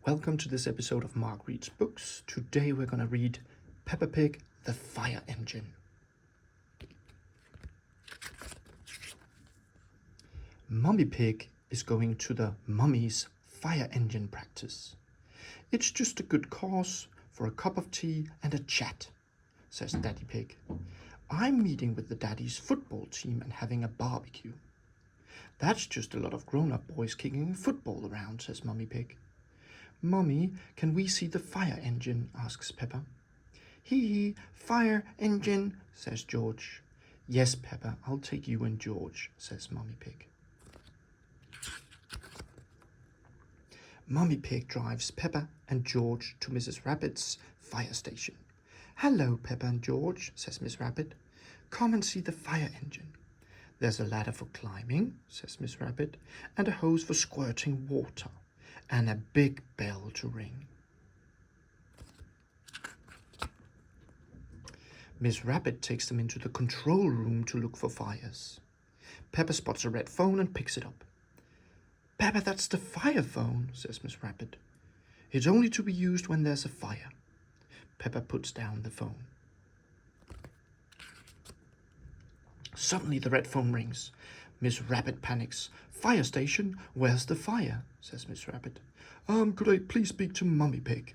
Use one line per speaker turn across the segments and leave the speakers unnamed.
Welcome to this episode of Marc Reads Books. Today we're going to read Peppa Pig, the Fire Engine. Mummy Pig is going to the mummies' fire engine practice. It's just a good cause for a cup of tea and a chat, says Daddy Pig. I'm meeting with the daddy's football team and having a barbecue. That's just a lot of grown-up boys kicking football around, says Mummy Pig. Mummy, can we see the fire engine? Asks Peppa. Hee, fire engine, says George. Yes, Peppa, I'll take you and George, says Mummy Pig. Mummy Pig drives Peppa and George to Mrs. Rabbit's fire station. Hello, Peppa and George, says Miss Rabbit. Come and see the fire engine. There's a ladder for climbing, says Miss Rabbit, and a hose for squirting water, and a big bell to ring. Miss Rabbit takes them into the control room to look for fires. Peppa spots a red phone and picks it up. Peppa, that's the fire phone, says Miss Rabbit. It's only to be used when there's a fire. Peppa puts down the phone. Suddenly the red phone rings. Miss Rabbit panics. Fire station, where's the fire? Says Miss Rabbit. Could I please speak to Mummy Pig?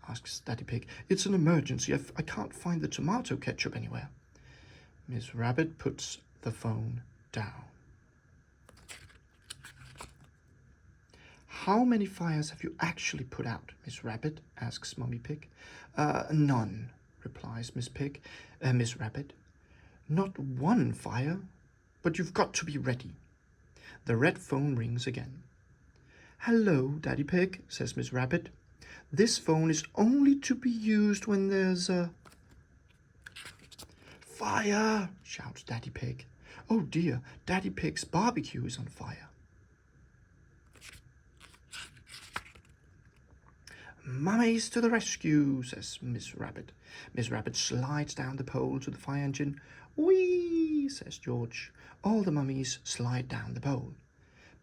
Asks Daddy Pig. It's an emergency. I can't find the tomato ketchup anywhere. Miss Rabbit puts the phone down. How many fires have you actually put out, Miss Rabbit? Asks Mummy Pig. None, replies Miss Rabbit. Not one fire, but you've got to be ready. The red phone rings again. Hello, Daddy Pig, says Miss Rabbit. This phone is only to be used when there's a... Fire, shouts Daddy Pig. Oh dear, Daddy Pig's barbecue is on fire. Mummies to the rescue, says Miss Rabbit. Miss Rabbit slides down the pole to the fire engine. Whee, says George. All the mummies slide down the pole.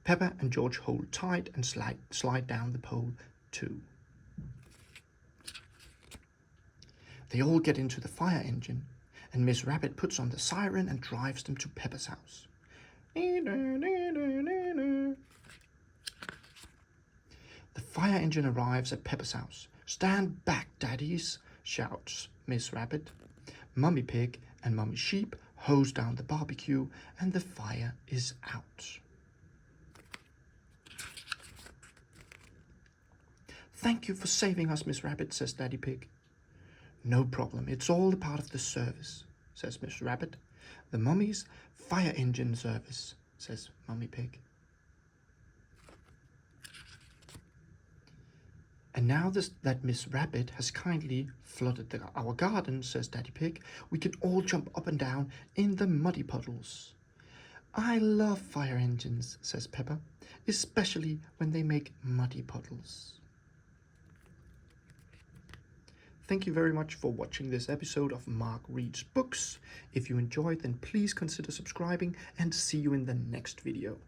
Peppa and George hold tight and slide down the pole too. They all get into the fire engine, and Miss Rabbit puts on the siren and drives them to Peppa's house. The fire engine arrives at Peppa's house. Stand back, daddies, shouts Miss Rabbit. Mummy Pig and Mummy Sheep hose down the barbecue, and the fire is out. Thank you for saving us, Miss Rabbit, says Daddy Pig. No problem, it's all a part of the service, says Miss Rabbit. The mummy's fire engine service, says Mummy Pig. And now that Miss Rabbit has kindly flooded our garden, says Daddy Pig, we can all jump up and down in the muddy puddles. I love fire engines, says Peppa, especially when they make muddy puddles. Thank you very much for watching this episode of Marc Reads Books. If you enjoyed, then please consider subscribing and see you in the next video.